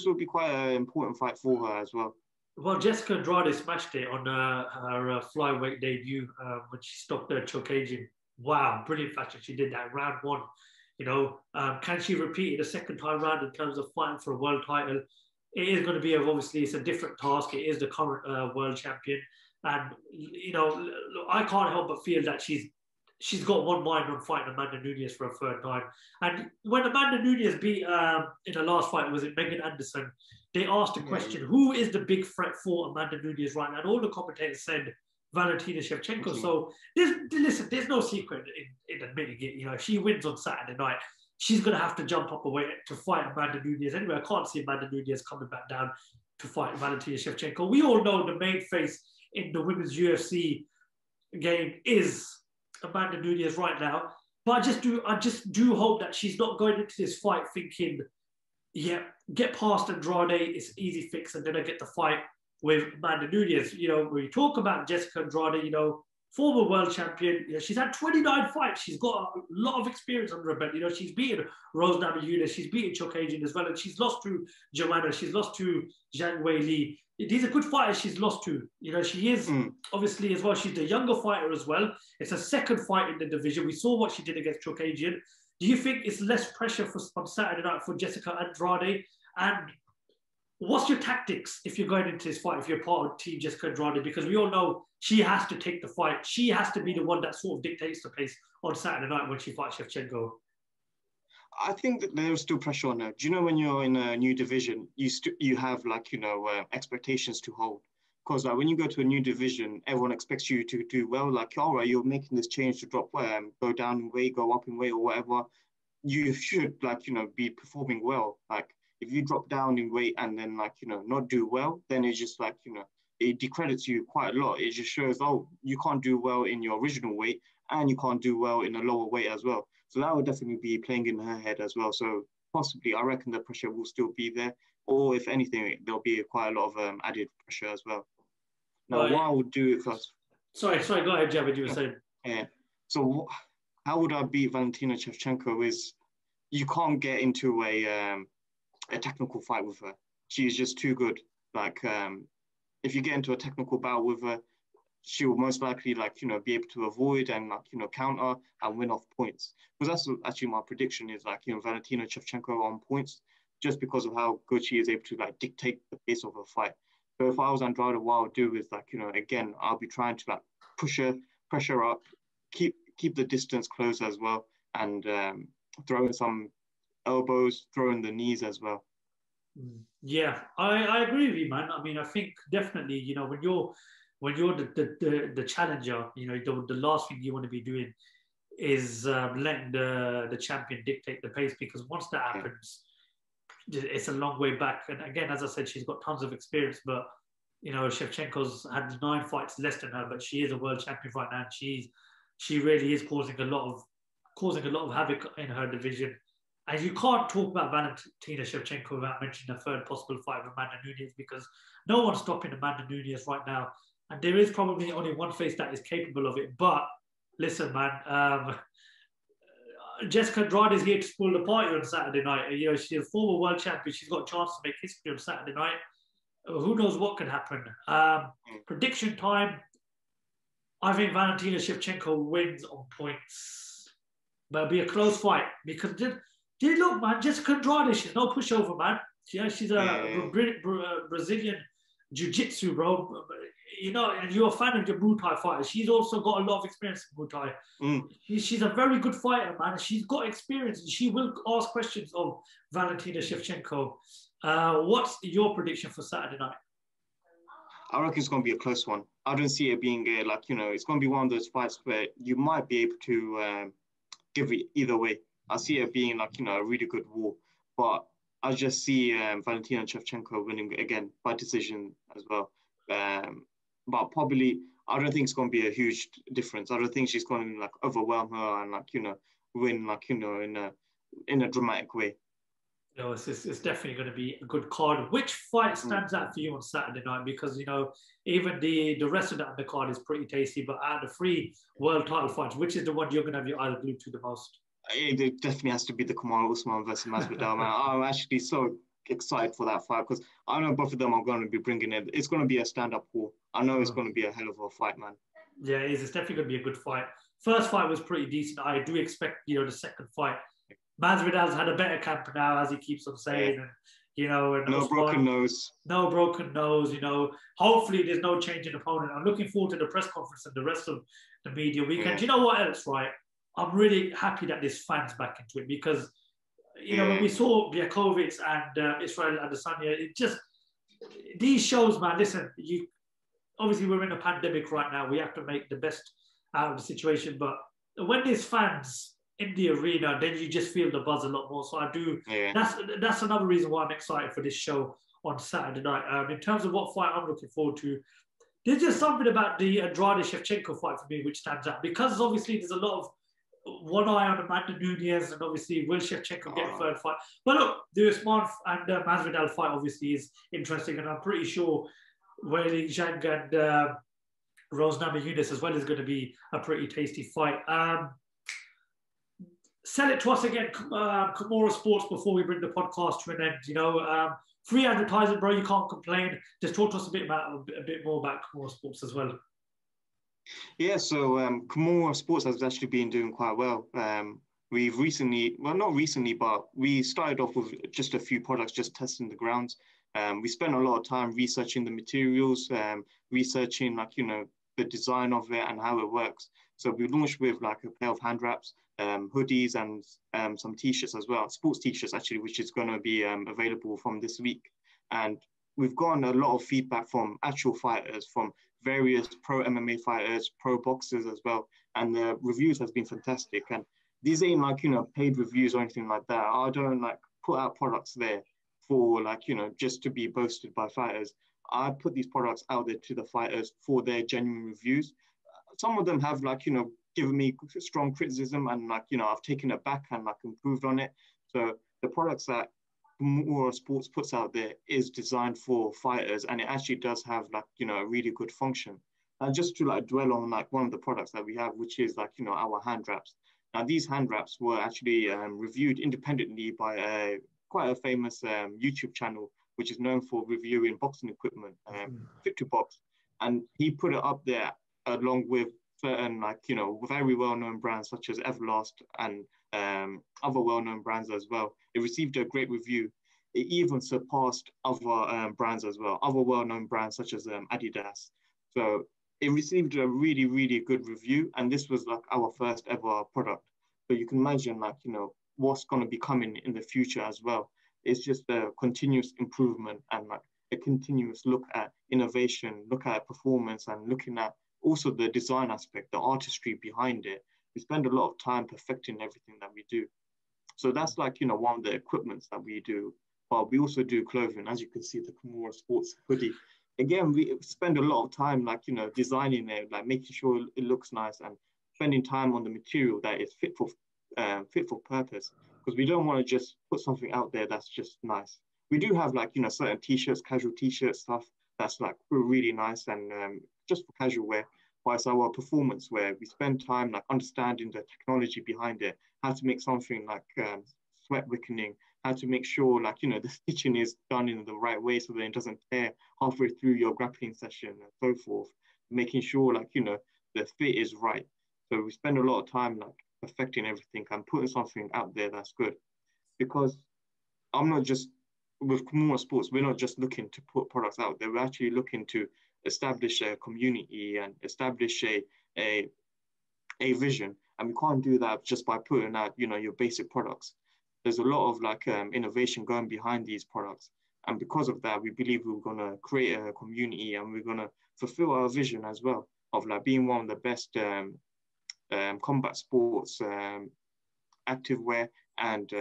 will be quite an important fight for her as well. Well, Jessica Andrade smashed it on her flyweight debut when she stopped her Chokajin. Wow, brilliant fashion. She did that round 1. You know, can she repeat it a second time round in terms of fighting for a world title? It is going to be, obviously, it's a different task. It is the current world champion. And, you know, I can't help but feel that she's got one mind on fighting Amanda Nunes for a third time. And when Amanda Nunes beat, in the last fight, was it Megan Anderson, they asked the question, who is the big threat for Amanda Nunes right now? And all the commentators said Valentina Shevchenko. So, there's no secret in admitting it. You know, if she wins on Saturday night, she's going to have to jump up a weight to fight Amanda Nunes. Anyway, I can't see Amanda Nunes coming back down to fight Valentina Shevchenko. We all know the main face in the women's UFC game is Amanda Nunes right now. But I just do hope that she's not going into this fight thinking, yeah, get past Andrade, it's an easy fix, and then I get the fight with Amanda Nunes. You know, when you talk about Jessica Andrade, you know, former world champion, you know, she's had 29 fights. She's got a lot of experience under her belt. You know, she's beaten Rose Namajunas, she's beaten Chokajin as well, and she's lost to Joanna, she's lost to Zhang Weili. These are good fighters she's lost to. You know, she is obviously as well. She's the younger fighter as well. It's a second fight in the division. We saw what she did against Chokajin. Do you think it's less pressure on Saturday night for Jessica Andrade? And what's your tactics if you're going into this fight, if you're part of Team Jessica Andrade? Because we all know she has to take the fight. She has to be the one that sort of dictates the pace on Saturday night when she fights Shevchenko. I think that there's still pressure on her. Do you know when you're in a new division, you have like, expectations to hold? Because like when you go to a new division, everyone expects you to do well. Like, all right, you're making this change to go down in weight, go up in weight or whatever. You should be performing well. Like if you drop down in weight and then not do well, then it's just it discredits you quite a lot. It just shows, you can't do well in your original weight and you can't do well in a lower weight as well. So that would definitely be playing in her head as well. So possibly, I reckon the pressure will still be there. Or if anything, there'll be quite a lot of added pressure as well. Now, what I would do first... Sorry, go ahead, Javid, you were saying. Yeah. So how would I beat Valentina Shevchenko is you can't get into a technical fight with her. She's just too good. Like, if you get into a technical battle with her, she will most likely be able to avoid and counter and win off points. Because that's actually my prediction is Valentina Shevchenko on points, just because of how good she is able to dictate the pace of a fight. So if I was Andrade, what I would do is again, I'll be trying to push her, pressure up, keep the distance close as well, and throw in some elbows, throw in the knees as well. Yeah, I agree with you, man. I mean, I think definitely, when you're the challenger, the last thing you want to be doing is letting the champion dictate the pace, because once that happens, it's a long way back. And again, as I said, she's got tons of experience, but Shevchenko's had 9 fights less than her, but she is a world champion right now. And she really is causing a lot of havoc in her division. And you can't talk about Valentina Shevchenko without mentioning a third possible fight with Amanda Nunes, because no one's stopping Amanda Nunes right now. And there is probably only one face that is capable of it. But listen, man, Jessica Andrade is here to spoil the party on Saturday night. She's a former world champion. She's got a chance to make history on Saturday night. Who knows what can happen? Prediction time. I think Valentina Shevchenko wins on points. But it'll be a close fight, because look, man, Jessica Andrade, she's no pushover, man. She's a Brazilian jiu-jitsu, bro. And you're a fan of the Muay Thai fighters. She's also got a lot of experience in Muay Thai. She's a very good fighter, man. She's got experience, and she will ask questions of Valentina Shevchenko. What's your prediction for Saturday night? I reckon it's going to be a close one. I don't see it being it's going to be one of those fights where you might be able to give it either way. I see it being a really good war, but I just see Valentina Shevchenko winning again by decision as well. But probably, I don't think it's going to be a huge difference. I don't think she's going to overwhelm her and win in a dramatic way. It's definitely going to be a good card. Which fight stands out for you on Saturday night? Because even the rest of the undercard is pretty tasty. But out of the 3 world title fights, which is the one you're going to have your eyes glued to the most? It definitely has to be the Kamaru Usman versus Masvidal, man. I'm actually so excited for that fight, because I know both of them are going to be bringing it. It's going to be a stand-up war. I know it's going to be a hell of a fight, man. Yeah, it is. It's definitely going to be a good fight. First fight was pretty decent. I do expect, the second fight. Masvidal's had a better camp now, as he keeps on saying. And, no broken nose. No broken nose, Hopefully there's no change in opponent. I'm looking forward to the press conference and the rest of the media weekend. Do you know what else, right? I'm really happy that there's fans back into it, because when we saw Biakovic and Israel Adesanya, these shows, man, listen, obviously we're in a pandemic right now. We have to make the best out of the situation. But when there's fans in the arena, then you just feel the buzz a lot more. So I do. Yeah. That's another reason why I'm excited for this show on Saturday night. In terms of what fight I'm looking forward to, there's just something about the Andrade Shevchenko fight for me which stands out, because obviously there's a lot of one eye on Amanda Nunes, and obviously will Shevchenko get a third fight? But look, the Usman and Masvidal fight obviously is interesting, and I'm pretty sure Weili Zhang and Rose Namajunas as well is going to be a pretty tasty fight. Sell it to us again, Kimura Sports, before we bring the podcast to an end. Free advertising, bro. You can't complain. Just talk to us a bit more about Kimura Sports as well. Yeah, so Kimura Sports has actually been doing quite well. we've recently, well, not recently, but we started off with just a few products, just testing the grounds. We spent a lot of time researching the materials, researching like, you know, the design of it and how it works. So we launched with like a pair of hand wraps, hoodies, and some t-shirts as well, sports t-shirts actually, which is going to be available from this week. And we've gotten a lot of feedback from actual fighters, from various pro MMA fighters, pro boxers as well. And the reviews has been fantastic. And these ain't like, you know, paid reviews or anything like that. I don't like put out products there for like, you know, just to be boasted by fighters. I put these products out there to the fighters for their genuine reviews. Some of them have like, you know, given me strong criticism, and like, you know, I've taken it back and like improved on it. So the products that Kimura Sports puts out there is designed for fighters, and it actually does have like, you know, a really good function. And just to like dwell on like one of the products that we have, which is like, you know, our hand wraps. Now these hand wraps were actually reviewed independently by quite a famous YouTube channel, which is known for reviewing boxing equipment, Fit to Box. And he put it up there along with certain like, you know, very well-known brands such as Everlast and other well-known brands as well. It received a great review. It even surpassed other brands as well, other well-known brands such as Adidas. So it received a really, really good review. And this was like our first ever product. So you can imagine like, you know, what's going to be coming in the future as well. It's just a continuous improvement and like a continuous look at innovation, look at performance, and looking at also the design aspect, the artistry behind it. We spend a lot of time perfecting everything that we do. So that's like, you know, one of the equipments that we do. But we also do clothing, as you can see, the Kimura Sports hoodie. Again, we spend a lot of time, like, you know, designing it, like making sure it looks nice, and spending time on the material that is fit for purpose. Because we don't want to just put something out there that's just nice. We do have like, you know, certain t-shirts, casual t-shirt stuff that's like really nice and just for casual wear. But it's our performance wear. We spend time like understanding the technology behind it, how to make something like sweat wickening, how to make sure like, you know, the stitching is done in the right way so that it doesn't tear halfway through your grappling session and so forth, making sure like, you know, the fit is right. So we spend a lot of time like perfecting everything and putting something out there that's good. Because I'm not just, with Kimura Sports, we're not just looking to put products out there. We're actually looking to establish a community and establish a vision. And we can't do that just by putting out, you know, your basic products. There's a lot of like innovation going behind these products. And because of that, we believe we're going to create a community, and we're going to fulfill our vision as well of like being one of the best combat sports activewear and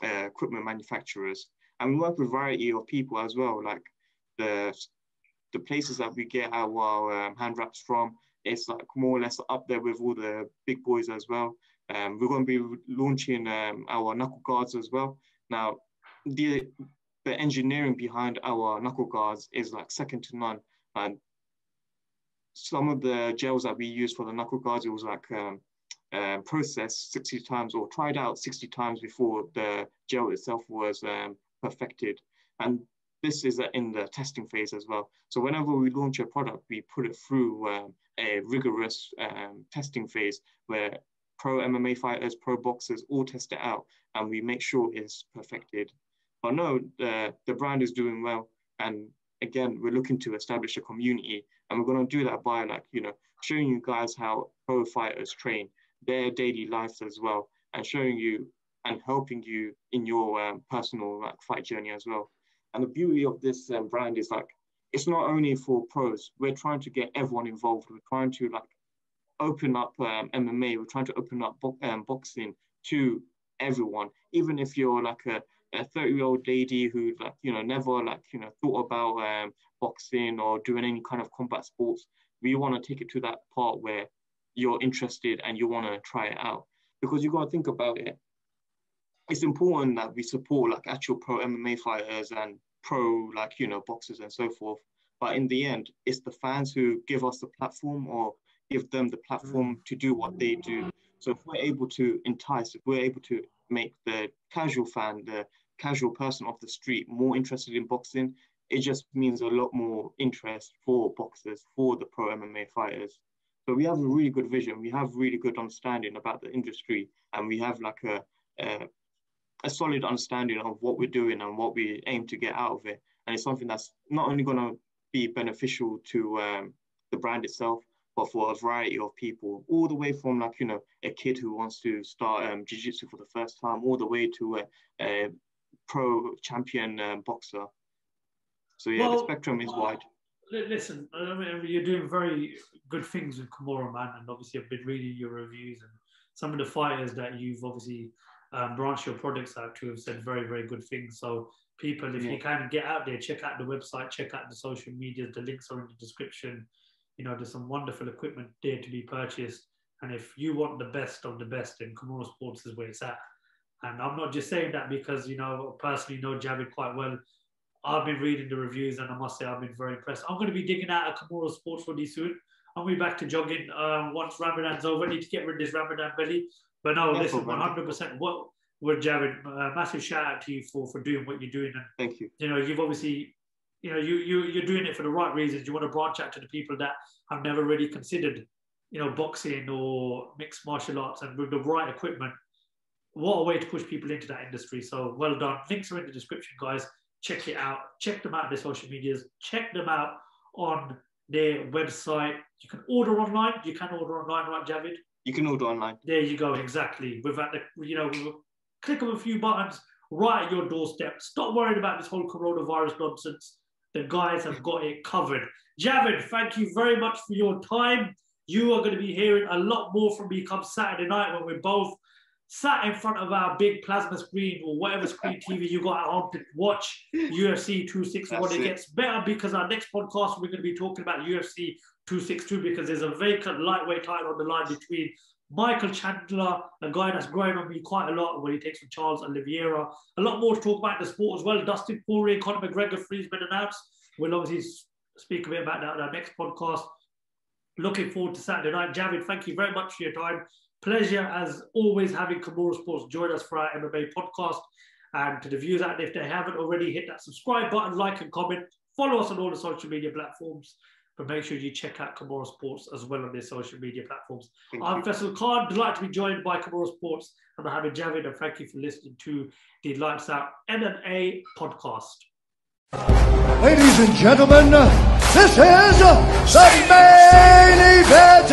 equipment manufacturers. And we work with a variety of people as well, like the places that we get our hand wraps from. It's like more or less up there with all the big boys as well. We're going to be launching our knuckle guards as well. Now, the engineering behind our knuckle guards is like second to none. And some of the gels that we use for the knuckle guards, it was like processed 60 times or tried out 60 times before the gel itself was perfected. And this is in the testing phase as well. So whenever we launch a product, we put it through a rigorous testing phase where pro MMA fighters, pro boxers all test it out, and we make sure it's perfected. But no, the brand is doing well. And again, we're looking to establish a community, and we're going to do that by like, you know, showing you guys how pro fighters train, their daily lives as well, and showing you and helping you in your personal like fight journey as well. And the beauty of this brand is like, it's not only for pros. We're trying to get everyone involved. We're trying to like open up MMA. We're trying to open up boxing to everyone. Even if you're like a 30-year-old lady who like, you know, never like, you know, thought about boxing or doing any kind of combat sports, we want to take it to that part where you're interested and you want to try it out. Because you got to think about it. It's important that we support like actual pro MMA fighters and pro like, you know, boxers and so forth. But in the end, it's the fans who give us the platform or give them the platform to do what they do. So if we're able to entice, if we're able to make the casual fan, the casual person off the street more interested in boxing, it just means a lot more interest for boxers, for the pro MMA fighters. So we have a really good vision. We have really good understanding about the industry, and we have like a solid understanding of what we're doing and what we aim to get out of it. And it's something that's not only going to be beneficial to the brand itself, but for a variety of people, all the way from like, you know, a kid who wants to start jiu-jitsu for the first time, all the way to a pro champion boxer. So yeah, the spectrum is wide. Listen, I mean, you're doing very good things with Kimura, man, and obviously I've been reading your reviews, and some of the fighters that you've obviously branched your products out to have said very, very good things. So people, if you can get out there, check out the website, check out the social media, the links are in the description. You know, there's some wonderful equipment there to be purchased. And if you want the best of the best, then Kimura Sports is where it's at. And I'm not just saying that because, you know, I personally know Javid quite well. I've been reading the reviews and I must say I've been very impressed. I'm going to be digging out a Kimura Sports hoodie soon. I'll be back to jogging once Ramadan's over. I need to get rid of this Ramadan belly. But no, listen, 100%. What with Javid, massive shout out to you for doing what you're doing. And, thank you. You know, you've obviously, you know, you're doing it for the right reasons. You want to branch out to the people that have never really considered, you know, boxing or mixed martial arts, and with the right equipment, what a way to push people into that industry. So well done. Links are in the description, guys. Check it out. Check them out on their social medias. Check them out on their website. You can order online. You can order online, right, Javid? You can order online. There you go. Exactly. Without the, you know, click of a few buttons right at your doorstep. Stop worrying about this whole coronavirus nonsense. The guys have got it covered. Javid, thank you very much for your time. You are going to be hearing a lot more from me come Saturday night when we're both sat in front of our big plasma screen or whatever screen TV you got at home to watch UFC 261. It gets better because our next podcast, we're going to be talking about UFC 262 because there's a vacant lightweight title on the line between Michael Chandler, a guy that's growing on me quite a lot when he takes from Charles Oliveira. A lot more to talk about in the sport as well. Dustin Poirier, Conor McGregor, free's been announced. We'll obviously speak a bit about that on our next podcast. Looking forward to Saturday night. Javid, thank you very much for your time. Pleasure, as always, having Kimura Sports join us for our MMA podcast. And to the viewers out there, if they haven't already, hit that subscribe button, like and comment. Follow us on all the social media platforms. But make sure you check out Kimura Sports as well on their social media platforms. I'm Faisal Khan, delighted to be joined by Kimura Sports and Mohammed Javid, and thank you for listening to the Lights Out MMA Podcast. Ladies and gentlemen, this is the main event